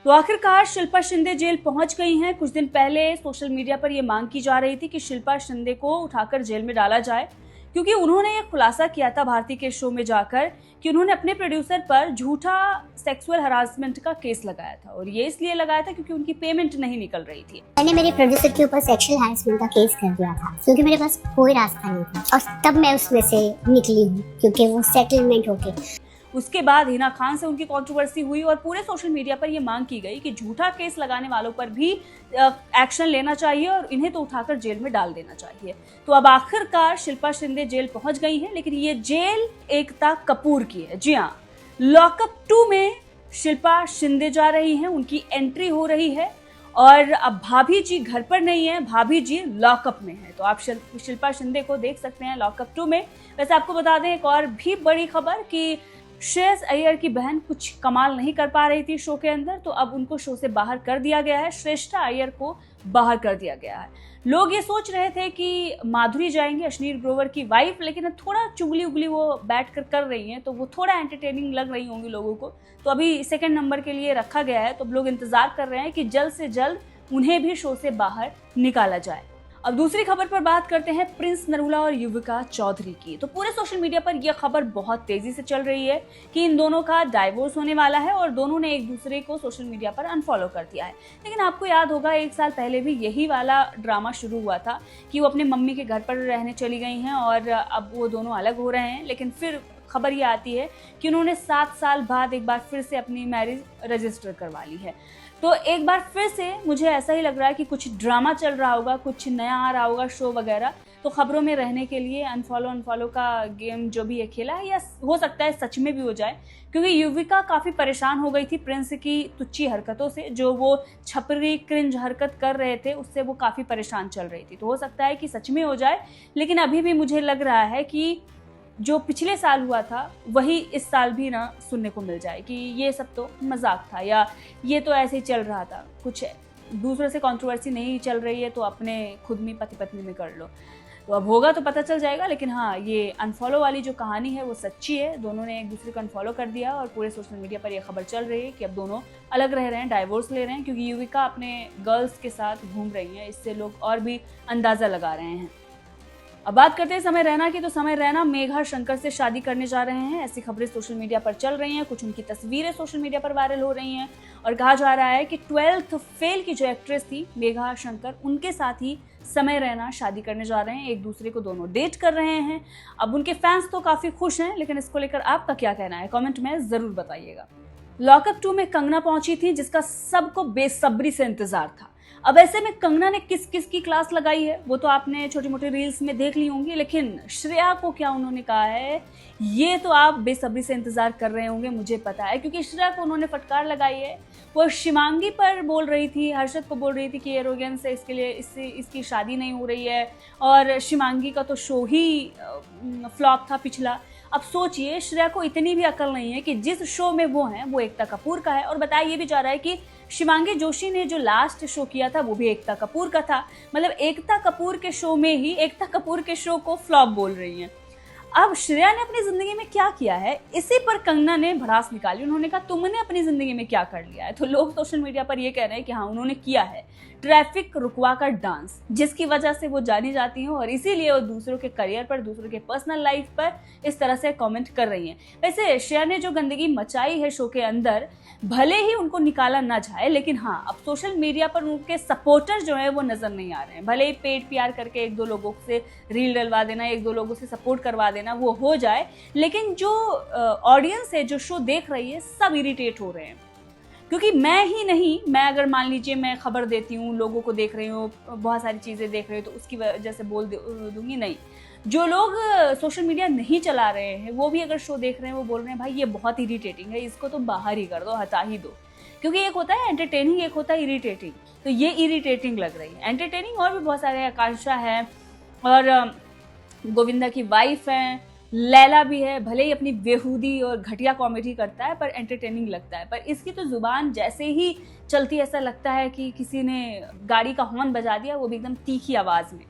तो आखिरकार शिल्पा शिंदे जेल पहुंच गई हैं। कुछ दिन पहले सोशल मीडिया पर यह मांग की जा रही थी कि शिल्पा शिंदे को उठाकर जेल में डाला जाए, क्योंकि उन्होंने ये खुलासा किया था भारती के शो में जाकर कि उन्होंने अपने प्रोड्यूसर पर झूठा सेक्सुअल हरासमेंट का केस लगाया था। और ये इसलिए लगाया था क्योंकि उनकी पेमेंट नहीं निकल रही थी। मैंने मेरे प्रोड्यूसर के ऊपर सेक्सुअल हरासमेंट का केस कर दिया था, क्योंकि मेरे पास कोई रास्ता नहीं था और तब मैं उसमें से निकली हूँ, क्योंकि वो सेटलमेंट हो गई। उसके बाद हिना खान से उनकी कंट्रोवर्सी हुई और पूरे सोशल मीडिया पर यह मांग की गई कि झूठा केस लगाने वालों पर भी एक्शन लेना चाहिए और इन्हें तो उठाकर जेल में डाल देना चाहिए। तो अब आखिरकार शिल्पा शिंदे जेल पहुंच गई हैं, लेकिन ये जेल एकता कपूर की है। जी हाँ, लॉकअप 2 में शिल्पा शिंदे जा रही हैं, उनकी एंट्री हो रही है और अब भाभी जी घर पर नहीं है, भाभी जी लॉकअप में है। तो आप शिल्पा शिंदे को देख सकते हैं लॉकअप 2 में। वैसे आपको बता दें एक और भी बड़ी खबर कि श्रेयस अय्यर की बहन कुछ कमाल नहीं कर पा रही थी शो के अंदर, तो अब उनको शो से बाहर कर दिया गया है। श्रेष्ठा अय्यर को बाहर कर दिया गया है। लोग ये सोच रहे थे कि माधुरी जाएंगे, अश्नीर ग्रोवर की वाइफ, लेकिन थोड़ा चुगली उगली वो बैठ कर रही हैं, तो वो थोड़ा एंटरटेनिंग लग रही होंगी लोगों को। तो अभी सेकंड नंबर के लिए रखा गया है, तो लोग इंतजार कर रहे हैं कि जल्द से जल्द उन्हें भी शो से बाहर निकाला जाए। अब दूसरी खबर पर बात करते हैं प्रिंस नरूला और युविका चौधरी की। तो पूरे सोशल मीडिया पर यह खबर बहुत तेजी से चल रही है कि इन दोनों का डाइवोर्स होने वाला है और दोनों ने एक दूसरे को सोशल मीडिया पर अनफॉलो कर दिया है। लेकिन आपको याद होगा 1 साल पहले भी यही वाला ड्रामा शुरू हुआ था कि वो अपने मम्मी के घर पर रहने चली गई हैं और अब वो दोनों अलग हो रहे हैं। लेकिन फिर खबर ये आती है कि उन्होंने 7 साल बाद एक बार फिर से अपनी मैरिज रजिस्टर करवा ली है। तो एक बार फिर से मुझे ऐसा ही लग रहा है कि कुछ ड्रामा चल रहा होगा, कुछ नया आ रहा होगा शो वगैरह। तो खबरों में रहने के लिए अनफॉलो का गेम जो भी है खेला है, या हो सकता है सच में भी हो जाए, क्योंकि युविका काफ़ी परेशान हो गई थी प्रिंस की तुच्छी हरकतों से। जो वो छपरी क्रिंज हरकत कर रहे थे उससे वो काफ़ी परेशान चल रही थी। तो हो सकता है कि सच में हो जाए, लेकिन अभी भी मुझे लग रहा है कि जो पिछले साल हुआ था वही इस साल भी ना सुनने को मिल जाए कि ये सब तो मजाक था या ये तो ऐसे ही चल रहा था, कुछ दूसरों से कंट्रोवर्सी नहीं चल रही है तो अपने खुद में पति पत्नी में कर लो। तो अब होगा तो पता चल जाएगा। लेकिन हाँ, ये अनफॉलो वाली जो कहानी है वो सच्ची है। दोनों ने एक दूसरे को अनफॉलो कर दिया और पूरे सोशल मीडिया पर यह खबर चल रही है कि अब दोनों अलग रह रहे हैं, डाइवोर्स ले रहे हैं, क्योंकि युविका अपने गर्ल्स के साथ घूम रही हैं। इससे लोग और भी अंदाज़ा लगा रहे हैं। अब बात करते हैं समय रैना की। तो समय रैना मेघा शंकर से शादी करने जा रहे हैं, ऐसी खबरें सोशल मीडिया पर चल रही हैं। कुछ उनकी तस्वीरें सोशल मीडिया पर वायरल हो रही हैं और कहा जा रहा है कि 12th फेल की जो एक्ट्रेस थी मेघा शंकर, उनके साथ ही समय रैना शादी करने जा रहे हैं। एक दूसरे को दोनों डेट कर रहे हैं। अब उनके फैंस तो काफ़ी खुश हैं, लेकिन इसको लेकर आपका क्या कहना है कॉमेंट में ज़रूर बताइएगा। लॉकअप 2 में कंगना पहुंची थी, जिसका सबको बेसब्री से इंतजार था। अब ऐसे में कंगना ने किस किस की क्लास लगाई है वो तो आपने छोटी मोटी रील्स में देख ली होंगी, लेकिन श्रेया को क्या उन्होंने कहा है ये तो आप बेसब्री से इंतजार कर रहे होंगे, मुझे पता है, क्योंकि श्रेया को उन्होंने फटकार लगाई है। वो शिवांगी पर बोल रही थी, हर्षद को बोल रही थी कि एरोगेंस से इसके लिए इसकी शादी नहीं हो रही है और शिवांगी का तो शो ही फ्लॉप था पिछला। अब सोचिए, श्रेया को इतनी भी अकल नहीं है कि जिस शो में वो हैं वो एकता कपूर का है। और बताया ये भी जा रहा है कि शिवांगी जोशी ने जो लास्ट शो किया था वो भी एकता कपूर का था। मतलब एकता कपूर के शो में ही एकता कपूर के शो को फ्लॉप बोल रही हैं। अब श्रेया ने अपनी जिंदगी में क्या किया है, इसी पर कंगना ने भड़ास निकाली। उन्होंने कहा तुमने अपनी जिंदगी में क्या कर लिया है। तो लोग सोशल मीडिया पर ये कह रहे हैं कि हाँ, उन्होंने किया है ट्रैफिक रुकवा कर डांस, जिसकी वजह से वो जानी जाती हैं और इसीलिए वो दूसरों के करियर पर, दूसरों के पर्सनल लाइफ पर इस तरह से कमेंट कर रही हैं। वैसे श्रेया ने जो गंदगी मचाई है शो के अंदर, भले ही उनको निकाला ना जाए, लेकिन हाँ, अब सोशल मीडिया पर उनके सपोर्टर जो है वो नजर नहीं आ रहे हैं। भले ही पेड पीआर करके 1-2 लोगों से रील डलवा देना, 1-2 लोगों से सपोर्ट करवा देना, वो हो जाए, लेकिन जो ऑडियंस है, जो शो देख रही है, सब इरिटेट हो रहे हैं। क्योंकि मैं ही नहीं, मैं अगर मान लीजिए मैं खबर देती हूँ, लोगों को देख रही हूँ, बहुत सारी चीज़ें देख रही हूँ, तो उसकी वजह से बोल दूंगी नहीं। जो लोग सोशल मीडिया नहीं चला रहे हैं वो भी अगर शो देख रहे हैं, वो बोल रहे हैं भाई ये बहुत इरिटेटिंग है, इसको तो बाहर ही कर दो, हटा ही दो। क्योंकि एक होता है एंटरटेनिंग, एक होता है इरिटेटिंग। तो ये इरिटेटिंग लग रही है। एंटरटेनिंग और भी बहुत सारे, आकांक्षा है और गोविंदा की वाइफ है, लैला भी है। भले ही अपनी बेहूदी और घटिया कॉमेडी करता है पर एंटरटेनिंग लगता है। पर इसकी तो जुबान जैसे ही चलती, ऐसा लगता है कि किसी ने गाड़ी का हॉर्न बजा दिया, वो भी एकदम तीखी आवाज़ में।